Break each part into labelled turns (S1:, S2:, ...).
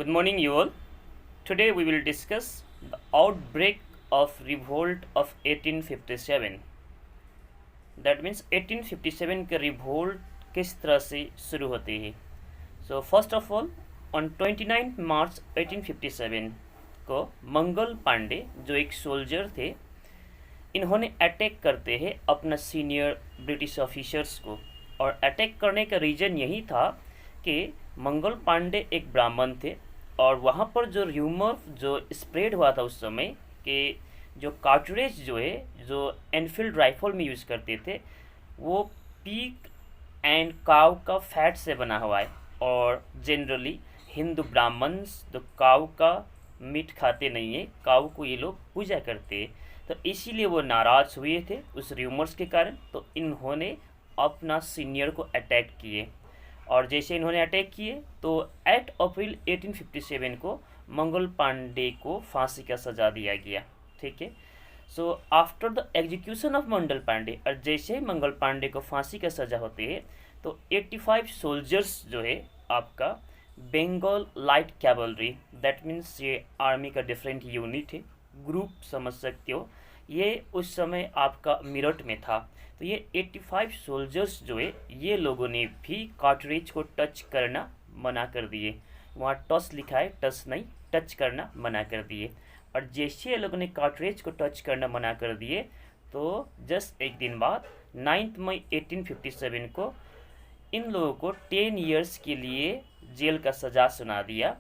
S1: Good morning, you all. Today we will discuss the outbreak of revolt of 1857. That means 1857 का revolt किस तरह से शुरू होती है. So first of all, on 29 मार्च 1857 को मंगल पांडे जो एक सोल्जर थे, इन्होंने अटैक करते हैं अपना सीनियर ब्रिटिश ऑफिसर्स को. और अटैक करने का रीज़न यही था कि मंगल पांडे एक ब्राह्मण थे और वहाँ पर जो र्यूमर जो स्प्रेड हुआ था उस समय कि जो कार्टरेज जो है जो एनफील्ड राइफल में यूज़ करते थे वो पीक एंड काव का फैट से बना हुआ है. और जनरली हिंदू ब्राह्मण्स तो काव का मीट खाते नहीं है, काव को ये लोग पूजा करते हैं. तो इसीलिए वो नाराज़ हुए थे उस र्यूमर्स के कारण. तो इन्होंने अपना सीनियर को अटैक किए और जैसे इन्होंने अटैक किए तो 8 अप्रैल 1857 को मंगल पांडे को फांसी का सज़ा दिया गया. ठीक है. So after the execution of Mangal Pandey, और जैसे ही मंगल पांडे को फांसी का सज़ा होती है तो 85 सोल्जर्स जो है आपका Bengal light cavalry, that means ये आर्मी का डिफरेंट यूनिट है, ग्रुप समझ सकते हो, ये उस समय आपका मेरठ में था. तो ये 85 सोल्जर्स जो है ये लोगों ने भी कार्टरेज को टच करना मना कर दिए. वहाँ टच लिखा है, टच नहीं, टच करना मना कर दिए. और जैसे ये लोगों ने कार्टरेज को टच करना मना कर दिए तो जस्ट एक दिन बाद 9 मई 1857 को इन लोगों को 10 इयर्स के लिए जेल का सज़ा सुना दिया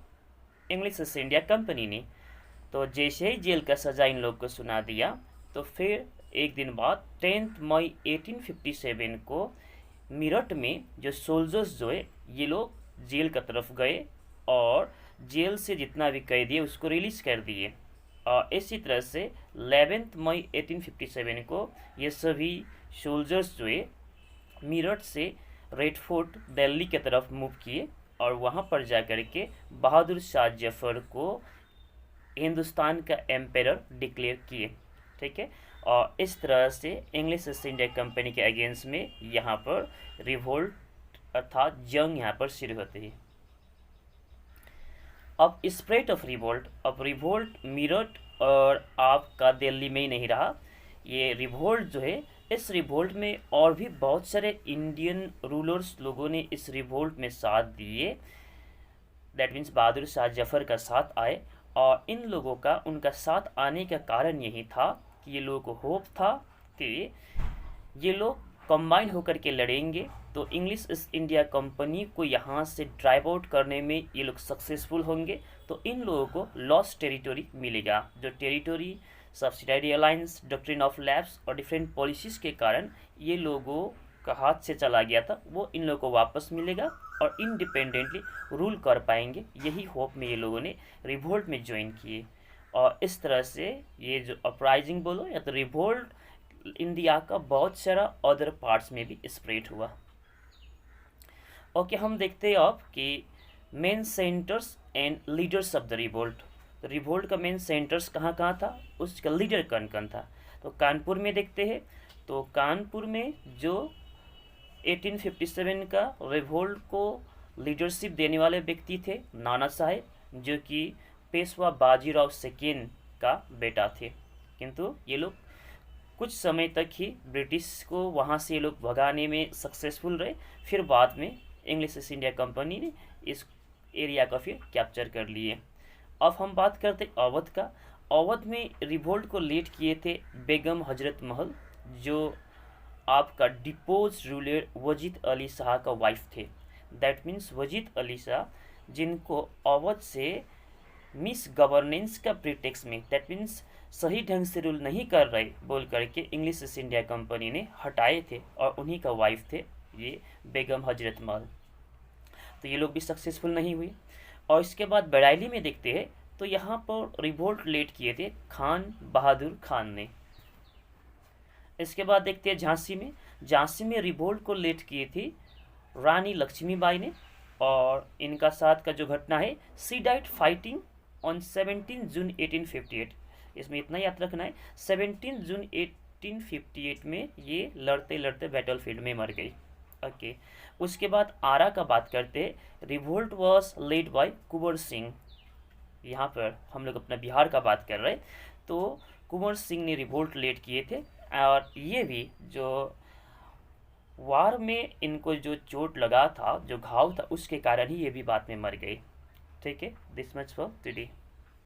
S1: इंग्लिश ईस्ट इंडिया कंपनी ने. तो जैसे ही जेल का सज़ा इन लोगों को सुना दिया तो फिर एक दिन बाद 10 मई 1857 को मेरठ में जो सोल्जर्स जो है ये लोग जेल का तरफ गए और जेल से जितना भी कैदी है उसको रिलीज़ कर दिए. और इसी तरह से 11 मई 1857 को ये सभी सोल्जर्स जो है मेरठ से रेड फोर्ट दिल्ली की तरफ मूव किए और वहाँ पर जा कर के बहादुर शाह जफर को हिंदुस्तान का एम्पेरर डिक्लेयर किए. ठीक है. और इस तरह से इंग्लिश ईस्ट इंडिया कंपनी के अगेंस्ट में यहाँ पर रिवोल्ट अर्थात जंग यहाँ पर शुरू होती है. अब स्प्रेड ऑफ रिवोल्ट, अब रिवोल्ट मेरठ और आपका दिल्ली में ही नहीं रहा. ये रिवोल्ट जो है इस रिवोल्ट में और भी बहुत सारे इंडियन रूलर्स लोगों ने इस रिवोल्ट में साथ दिए. दैट मीन्स बहादुर शाह जफर का साथ आए. और इन लोगों का उनका साथ आने का कारण यही था कि ये लोगों को होप था कि ये लोग कंबाइन होकर के लड़ेंगे तो इंग्लिश ईस्ट इंडिया कंपनी को यहाँ से ड्राइव आउट करने में ये लोग सक्सेसफुल होंगे. तो इन लोगों को लॉस्ट टेरिटोरी मिलेगा. जो territory subsidiary alliance, doctrine of lapse और डिफरेंट पॉलिसीज़ के कारण ये लोगों का हाथ से चला गया था वो इन लोगों को वापस मिलेगा और इंडिपेंडेंटली रूल कर पाएंगे. यही होप में ये लोगों ने रिवोल्ट में ज्वाइन किए. और इस तरह से ये जो अपराइजिंग बोलो या तो रिवोल्ट इंडिया का बहुत सारा अदर पार्ट्स में भी स्प्रेड हुआ. ओके, हम देखते हैं अब कि main centres and leaders of the revolt. तो रिवोल्ट का मेन सेंटर्स कहाँ कहाँ था, उसका लीडर कौन कौन था. तो कानपुर में देखते हैं. तो कानपुर में जो 1857 का रिवोल्ट को लीडरशिप देने वाले व्यक्ति थे नाना साहेब, जो कि पेशवा बाजीराव सेकेंड का बेटा थे. किंतु ये लोग कुछ समय तक ही ब्रिटिश को वहाँ से ये लोग भगाने में सक्सेसफुल रहे. फिर बाद में इंग्लिश ईस्ट इंडिया कंपनी ने इस एरिया का फिर कैप्चर कर लिए. अब हम बात करते अवध का. अवध में रिवोल्ट को लीड किए थे बेगम हजरत महल, जो आपका डिपोज रूलर वजीद अली शाह का वाइफ थे. दैट मीन्स वजीद अली शाह जिनको अवध से मिस गवर्नेंस का प्रीटेक्स में, दैट मीन्स सही ढंग से रूल नहीं कर रहे बोल करके इंग्लिश ईस्ट इंडिया कंपनी ने हटाए थे और उन्हीं का वाइफ थे ये बेगम हजरत महल. तो ये लोग भी सक्सेसफुल नहीं हुए. और इसके बाद बरेली में देखते हैं तो यहाँ पर रिवोल्ट लीड किए थे खान बहादुर खान ने. इसके बाद देखते हैं झांसी में. झांसी में रिवोल्ट को लीड की थी रानी लक्ष्मीबाई ने. और इनका साथ का जो घटना है, सी डाइड फाइटिंग ऑन 17 जून 1858. इसमें इतना याद रखना है, 17 जून 1858 में ये लड़ते लड़ते बैटलफील्ड में मर गई. ओके. उसके बाद आरा का बात करते हैं. Revolt was lead by Kunwar Singh. यहाँ पर हम लोग अपना बिहार का बात कर रहे, तो कुंवर सिंह ने रिवोल्ट लीड किए थे। और ये भी जो वार में इनको जो चोट लगा था, जो घाव था, उसके कारण ही ये भी बाद में मर गए। ठीक है, दिस मच फॉर टुडे।